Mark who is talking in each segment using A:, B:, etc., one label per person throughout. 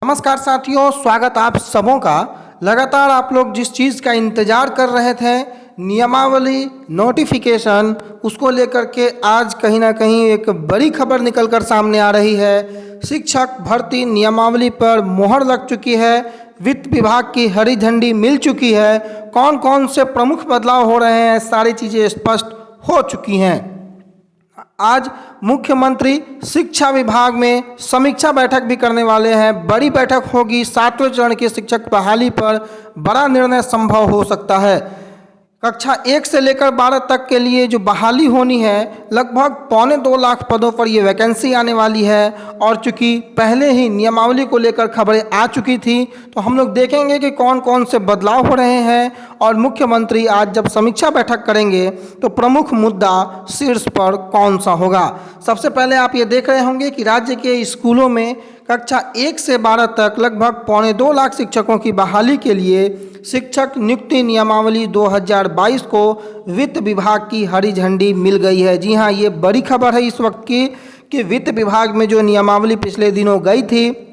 A: नमस्कार साथियों, स्वागत आप सबों का। लगातार आप लोग जिस चीज़ का इंतज़ार कर रहे थे, नियमावली नोटिफिकेशन, उसको लेकर के आज कहीं ना कहीं एक बड़ी खबर निकलकर सामने आ रही है। शिक्षक भर्ती नियमावली पर मोहर लग चुकी है, वित्त विभाग की हरी झंडी मिल चुकी है। कौन कौन से प्रमुख बदलाव हो रहे हैं, सारी चीज़ें स्पष्ट हो चुकी हैं। आज मुख्यमंत्री शिक्षा विभाग में समीक्षा बैठक भी करने वाले हैं। बड़ी बैठक होगी, 7वें चरण की शिक्षक बहाली पर बड़ा निर्णय संभव हो सकता है। कक्षा 1 से लेकर 12 तक के लिए जो बहाली होनी है, लगभग 2.25 लाख पदों पर ये वैकेंसी आने वाली है। और चूंकि पहले ही नियमावली को लेकर खबरें आ चुकी थी, तो हम लोग देखेंगे कि कौन कौन से बदलाव हो रहे हैं। और मुख्यमंत्री आज जब समीक्षा बैठक करेंगे तो प्रमुख मुद्दा शीर्ष पर कौन सा होगा। सबसे पहले आप ये देख रहे होंगे कि राज्य के स्कूलों में कक्षा 1 से 12 तक लगभग 2.25 लाख शिक्षकों की बहाली के लिए शिक्षक नियुक्ति नियमावली 2022 को वित्त विभाग की हरी झंडी मिल गई है। जी हाँ, ये बड़ी खबर है इस वक्त की कि वित्त विभाग में जो नियमावली पिछले दिनों गई थी,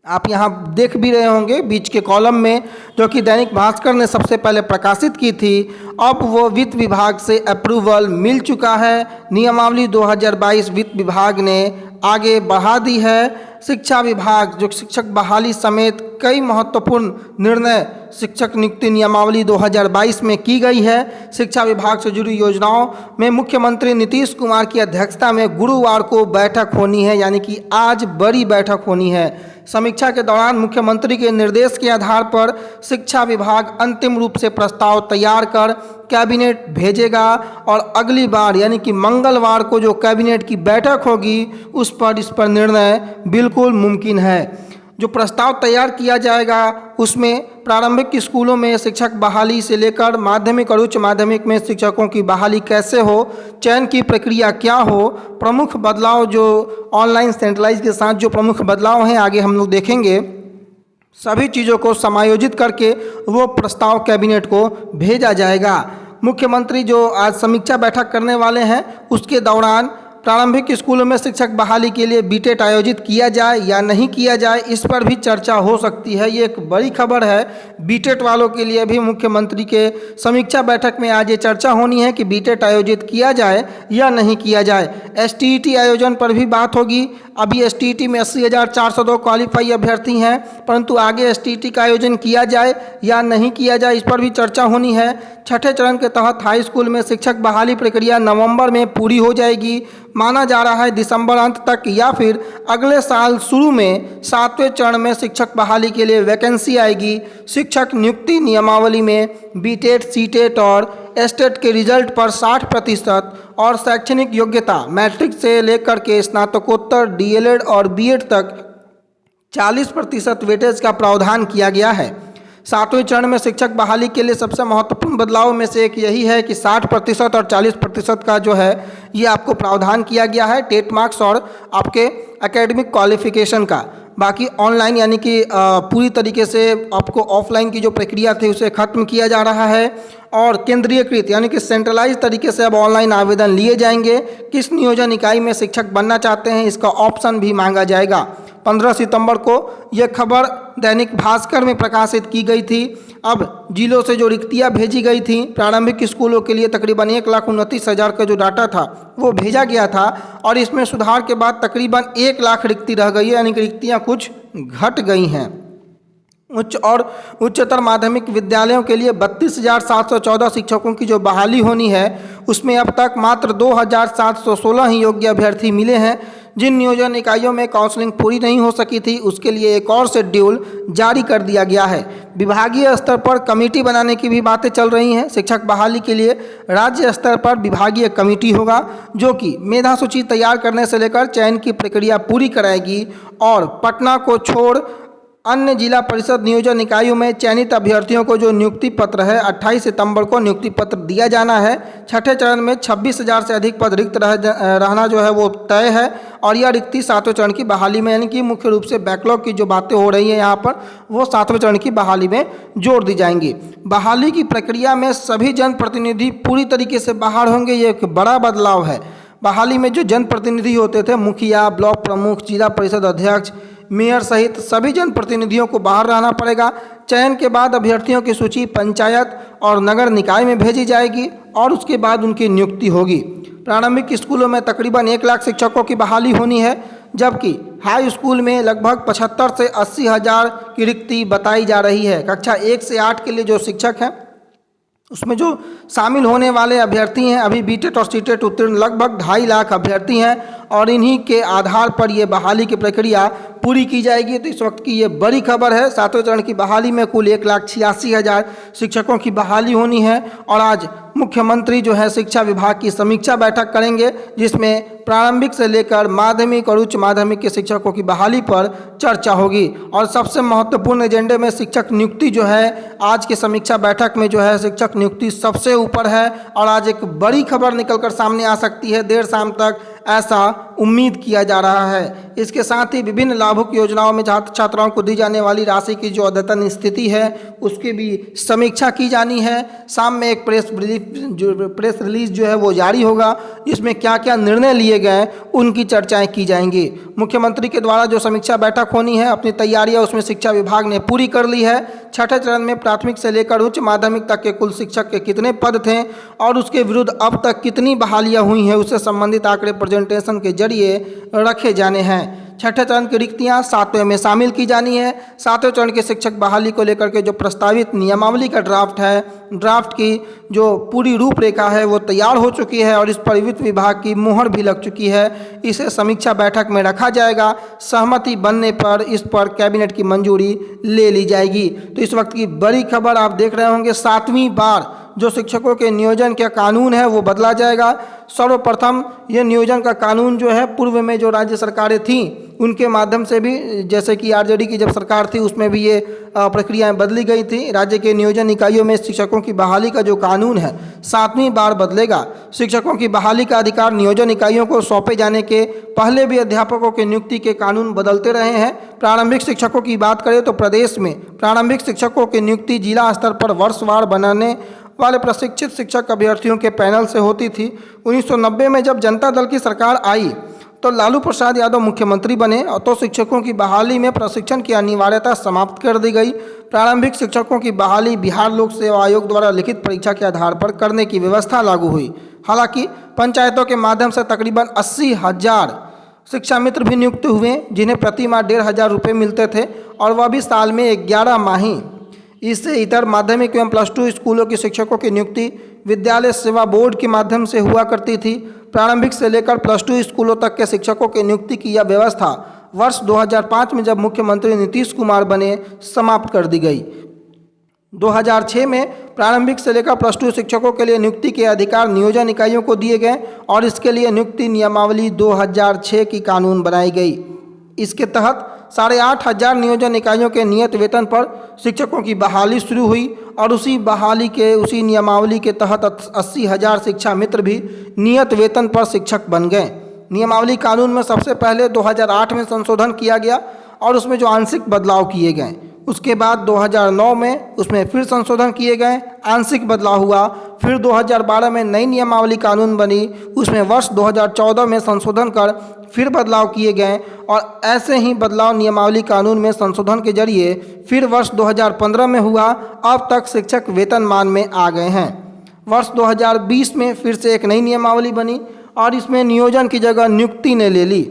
A: आप यहाँ देख भी रहे होंगे बीच के कॉलम में, जो कि दैनिक भास्कर ने सबसे पहले प्रकाशित की थी। अब वो वित्त विभाग से अप्रूवल मिल चुका है। नियमावली 2022 वित्त विभाग ने आगे बढ़ा दी है। शिक्षा विभाग जो शिक्षक बहाली समेत कई महत्वपूर्ण निर्णय शिक्षक नियुक्ति नियमावली 2022 में की गई है। शिक्षा विभाग से जुड़ी योजनाओं में मुख्यमंत्री नीतीश कुमार की अध्यक्षता में गुरुवार को बैठक होनी है, यानी कि आज बड़ी बैठक होनी है। समीक्षा के दौरान मुख्यमंत्री के निर्देश के आधार पर शिक्षा विभाग अंतिम रूप से प्रस्ताव तैयार कर कैबिनेट भेजेगा और अगली बार यानी कि मंगलवार को जो कैबिनेट की बैठक होगी उस पर निर्णय बिल्कुल मुमकिन है। जो प्रस्ताव तैयार किया जाएगा उसमें प्रारंभिक स्कूलों में शिक्षक बहाली से लेकर माध्यमिक और उच्च माध्यमिक में शिक्षकों की बहाली कैसे हो, चयन की प्रक्रिया क्या हो, प्रमुख बदलाव जो ऑनलाइन सेंट्रलाइज के साथ जो प्रमुख बदलाव हैं आगे हम लोग देखेंगे। सभी चीज़ों को समायोजित करके वो प्रस्ताव कैबिनेट को भेजा जाएगा। मुख्यमंत्री जो आज समीक्षा बैठक करने वाले हैं, उसके दौरान प्रारंभिक स्कूलों में शिक्षक बहाली के लिए बीटेट आयोजित किया जाए या नहीं किया जाए, इस पर भी चर्चा हो सकती है। ये एक बड़ी खबर है। बीटेट वालों के लिए भी मुख्यमंत्री के समीक्षा बैठक में आज ये चर्चा होनी है कि बीटेट आयोजित किया जाए या नहीं किया जाए। एसटीईटी आयोजन पर भी बात होगी। अभी एसटीईटी में 80,402 क्वालिफाई अभ्यर्थी हैं, परंतु आगे एसटीईटी का आयोजन किया जाए या नहीं किया जाए, इस पर भी चर्चा होनी है। छठे चरण के तहत हाई स्कूल में शिक्षक बहाली प्रक्रिया नवंबर में पूरी हो जाएगी। माना जा रहा है दिसंबर अंत तक या फिर अगले साल शुरू में 7वें चरण में शिक्षक बहाली के लिए वैकेंसी आएगी। शिक्षक नियुक्ति नियमावली में बीटेट, सीटेट और एस्टेट के रिजल्ट पर 60% और शैक्षणिक योग्यता मैट्रिक से लेकर के स्नातकोत्तर, डीएलएड और बीएड तक 40% वेटेज का प्रावधान किया गया है। 7वें चरण में शिक्षक बहाली के लिए सबसे महत्वपूर्ण बदलाव में से एक यही है कि 60% और 40% का जो है ये आपको प्रावधान किया गया है टेट मार्क्स और आपके एकेडमिक क्वालिफिकेशन का। बाकी ऑनलाइन यानी कि पूरी तरीके से आपको ऑफलाइन की जो प्रक्रिया थी उसे खत्म किया जा रहा है और केंद्रीयकृत यानी कि सेंट्रलाइज तरीके से अब ऑनलाइन आवेदन लिए जाएंगे। किस नियोजन इकाई में शिक्षक बनना चाहते हैं, इसका ऑप्शन भी मांगा जाएगा। 15 सितंबर को यह खबर दैनिक भास्कर में प्रकाशित की गई थी। अब जिलों से जो रिक्तियां भेजी गई थी प्रारंभिक स्कूलों के लिए तकरीबन 1,29,000 का जो डाटा था वो भेजा गया था और इसमें सुधार के बाद तकरीबन 1 लाख रिक्ति रह गई है, यानी कि रिक्तियाँ कुछ घट गई हैं। उच्च और उच्चतर माध्यमिक विद्यालयों के लिए 32,714 शिक्षकों की जो बहाली होनी है उसमें अब तक मात्र 2,716 ही योग्य अभ्यर्थी मिले हैं। जिन नियोजन इकाइयों में काउंसलिंग पूरी नहीं हो सकी थी उसके लिए एक और शेड्यूल जारी कर दिया गया है। विभागीय स्तर पर कमेटी बनाने की भी बातें चल रही हैं। शिक्षक बहाली के लिए राज्य स्तर पर विभागीय कमेटी होगा जो कि मेधा सूची तैयार करने से लेकर चयन की प्रक्रिया पूरी कराएगी और पटना को छोड़ अन्य जिला परिषद नियोजन इकाइयों में चयनित अभ्यर्थियों को जो नियुक्ति पत्र है 28 सितंबर को नियुक्ति पत्र दिया जाना है। छठे चरण में 26,000 से अधिक पद रिक्त रहना जो है वो तय है और यह रिक्ति 7वें चरण की बहाली में यानी कि मुख्य रूप से बैकलॉग की जो बातें हो रही हैं यहाँ पर वो 7वें चरण की बहाली में जोड़ दी जाएंगी। बहाली की प्रक्रिया में सभी जनप्रतिनिधि पूरी तरीके से बाहर होंगे, ये एक बड़ा बदलाव है। बहाली में जो जनप्रतिनिधि होते थे, मुखिया, ब्लॉक प्रमुख, जिला परिषद अध्यक्ष, मेयर सहित सभी जनप्रतिनिधियों को बाहर रहना पड़ेगा। चयन के बाद अभ्यर्थियों की सूची पंचायत और नगर निकाय में भेजी जाएगी और उसके बाद उनकी नियुक्ति होगी। प्रारंभिक स्कूलों में तकरीबन 1 लाख शिक्षकों की बहाली होनी है, जबकि हाई स्कूल में लगभग 75 से 80 हज़ार की रिक्ति बताई जा रही है। कक्षा 1 से 8 के लिए जो शिक्षक हैं उसमें जो शामिल होने वाले अभ्यर्थी हैं, अभी बीटेट और सीटेट उत्तीर्ण लगभग 2.5 लाख अभ्यर्थी हैं और इन्हीं के आधार पर ये बहाली की प्रक्रिया पूरी की जाएगी। तो इस वक्त की ये बड़ी खबर है। 7वें चरण की बहाली में कुल 1,86,000 शिक्षकों की बहाली होनी है और आज मुख्यमंत्री जो है शिक्षा विभाग की समीक्षा बैठक करेंगे, जिसमें प्रारंभिक से लेकर माध्यमिक और उच्च माध्यमिक के शिक्षकों की बहाली पर चर्चा होगी। और सबसे महत्वपूर्ण एजेंडे में शिक्षक नियुक्ति जो है, आज की समीक्षा बैठक में जो है शिक्षक नियुक्ति सबसे ऊपर है और आज एक बड़ी खबर निकलकर सामने आ सकती है। देर शाम तक ऐसा उम्मीद किया जा रहा है। इसके साथ ही विभिन्न लाभुक योजनाओं में छात्र छात्राओं को दी जाने वाली राशि की जो अद्यतन स्थिति है उसकी भी समीक्षा की जानी है। शाम में एक प्रेस रिलीज जो है वो जारी होगा, जिसमें क्या क्या निर्णय लिए गए उनकी चर्चाएं की जाएंगी। मुख्यमंत्री के द्वारा जो समीक्षा बैठक होनी है, अपनी तैयारियां उसमें शिक्षा विभाग ने पूरी कर ली है। छठे चरण में प्राथमिक से लेकर उच्च माध्यमिक तक के कुल शिक्षक के कितने पद थे और उसके विरुद्ध अब तक कितनी बहालियां हुई हैं, उससे संबंधित आंकड़े प्रेजेंटेशन के जरिए रखे जाने हैं। छठे चरण की रिक्तियां 7वें में शामिल की जानी है। 7वें चरण के शिक्षक बहाली को लेकर के जो प्रस्तावित नियमावली का ड्राफ्ट है, ड्राफ्ट की जो पूरी रूपरेखा है वो तैयार हो चुकी है और इस पर वित्त विभाग की मुहर भी लग चुकी है। इसे समीक्षा बैठक में रखा जाएगा। सहमति बनने पर इस पर कैबिनेट की मंजूरी ले ली जाएगी। तो इस वक्त की बड़ी खबर आप देख रहे होंगे, 7वीं बार जो शिक्षकों के नियोजन का कानून है वो बदला जाएगा। सर्वप्रथम ये नियोजन का कानून जो है, पूर्व में जो राज्य सरकारें थीं उनके माध्यम से भी, जैसे कि आरजेडी की जब सरकार थी उसमें भी ये प्रक्रियाएं बदली गई थी। राज्य के नियोजन इकाइयों में शिक्षकों की बहाली का जो कानून है 7वीं बार बदलेगा। शिक्षकों की बहाली का अधिकार नियोजन इकाइयों को सौंपे जाने के पहले भी अध्यापकों की नियुक्ति के कानून बदलते रहे हैं। प्रारंभिक शिक्षकों की बात करें तो प्रदेश में प्रारंभिक शिक्षकों की नियुक्ति जिला स्तर पर वर्षवार बनाने वाले प्रशिक्षित शिक्षक अभ्यर्थियों के पैनल से होती थी। 1990 में जब जनता दल की सरकार आई तो लालू प्रसाद यादव मुख्यमंत्री बने और तो शिक्षकों की बहाली में प्रशिक्षण की अनिवार्यता समाप्त कर दी गई। प्रारंभिक शिक्षकों की बहाली बिहार लोक सेवा आयोग द्वारा लिखित परीक्षा के आधार पर करने की व्यवस्था लागू हुई। हालांकि पंचायतों के माध्यम से तकरीबन 80,000 शिक्षा मित्र भी नियुक्त हुए, जिन्हें प्रति माह 1,500 रुपये मिलते थे और वह भी साल में 11 माही। इससे इतर माध्यमिक एवं +2 स्कूलों के शिक्षकों की नियुक्ति विद्यालय सेवा बोर्ड के माध्यम से हुआ करती थी। प्रारंभिक से लेकर +2 स्कूलों तक के शिक्षकों की नियुक्ति की यह व्यवस्था वर्ष 2005 में जब मुख्यमंत्री नीतीश कुमार बने समाप्त कर दी गई। 2006 में प्रारंभिक से लेकर +2 शिक्षकों के लिए नियुक्ति के अधिकार नियोजन इकाइयों को दिए गए और इसके लिए नियुक्ति नियमावली 2006 की कानून बनाई गई। इसके तहत 8,500 नियोजन इकाइयों के नियत वेतन पर शिक्षकों की बहाली शुरू हुई और उसी नियमावली के तहत 80,000 शिक्षा मित्र भी नियत वेतन पर शिक्षक बन गए। नियमावली कानून में सबसे पहले 2008 में संशोधन किया गया और उसमें जो आंशिक बदलाव किए गए, उसके बाद 2009 में उसमें फिर संशोधन किए गए, आंशिक बदलाव हुआ। फिर 2012 में नई नियमावली कानून बनी, उसमें वर्ष 2014 में संशोधन कर फिर बदलाव किए गए और ऐसे ही बदलाव नियमावली कानून में संशोधन के जरिए फिर वर्ष 2015 में हुआ। अब तक शिक्षक वेतनमान में आ गए हैं। वर्ष 2020 में फिर से एक नई नियमावली बनी और इसमें नियोजन की जगह नियुक्ति ने ले ली।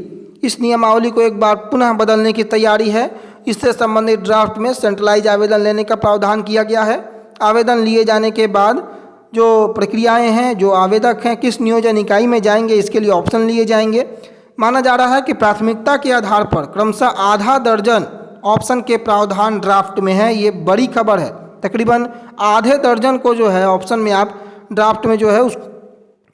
A: इस नियमावली को एक बार पुनः बदलने की तैयारी है। इससे संबंधित ड्राफ्ट में सेंट्रलाइज आवेदन लेने का प्रावधान किया गया है। आवेदन लिए जाने के बाद जो प्रक्रियाएं हैं, जो आवेदक हैं किस नियोजन इकाई में जाएंगे, इसके लिए ऑप्शन लिए जाएंगे। माना जा रहा है कि प्राथमिकता के आधार पर क्रमशः आधा दर्जन ऑप्शन के प्रावधान ड्राफ्ट में है। ये बड़ी खबर है। तकरीबन आधे दर्जन को जो है ऑप्शन में आप ड्राफ्ट में जो है उस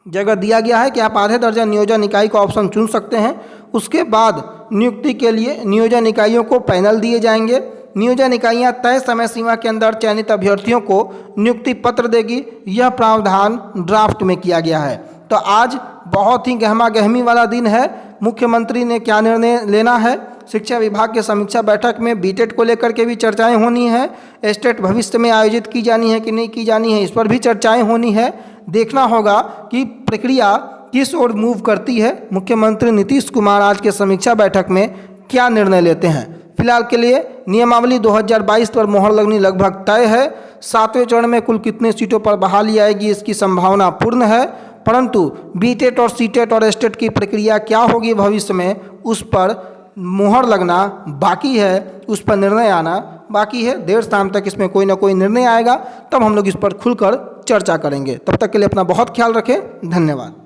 A: जगह दिया गया है कि आप आधे दर्जन नियोजन इकाई का ऑप्शन चुन सकते हैं। उसके बाद नियुक्ति के लिए नियोजन इकाइयों को पैनल दिए जाएंगे। नियोजन इकाइयां तय समय सीमा के अंदर चयनित अभ्यर्थियों को नियुक्ति पत्र देगी। यह प्रावधान ड्राफ्ट में किया गया है। तो आज बहुत ही गहमा गहमी वाला दिन है। मुख्यमंत्री ने क्या निर्णय लेना है, शिक्षा विभाग के समीक्षा बैठक में बीटेट को लेकर के भी चर्चाएं होनी है। स्टेट भविष्य में आयोजित की जानी है कि नहीं की जानी है, इस पर भी चर्चाएं होनी है। देखना होगा कि प्रक्रिया किस ओर मूव करती है। मुख्यमंत्री नीतीश कुमार आज के समीक्षा बैठक में क्या निर्णय लेते हैं। फिलहाल के लिए नियमावली 2022 पर मोहर लगनी लगभग तय है। 7वें चरण में कुल कितने सीटों पर बहाली आएगी इसकी संभावना पूर्ण है, परंतु बीटेट और सीटेट और एस्टेट की प्रक्रिया क्या होगी भविष्य में, उस पर मुहर लगना बाकी है, उस पर निर्णय आना बाकी है। देर शाम तक इसमें कोई ना कोई निर्णय आएगा, तब हम लोग इस पर खुलकर चर्चा करेंगे। तब तक के लिए अपना बहुत ख्याल रखें। धन्यवाद।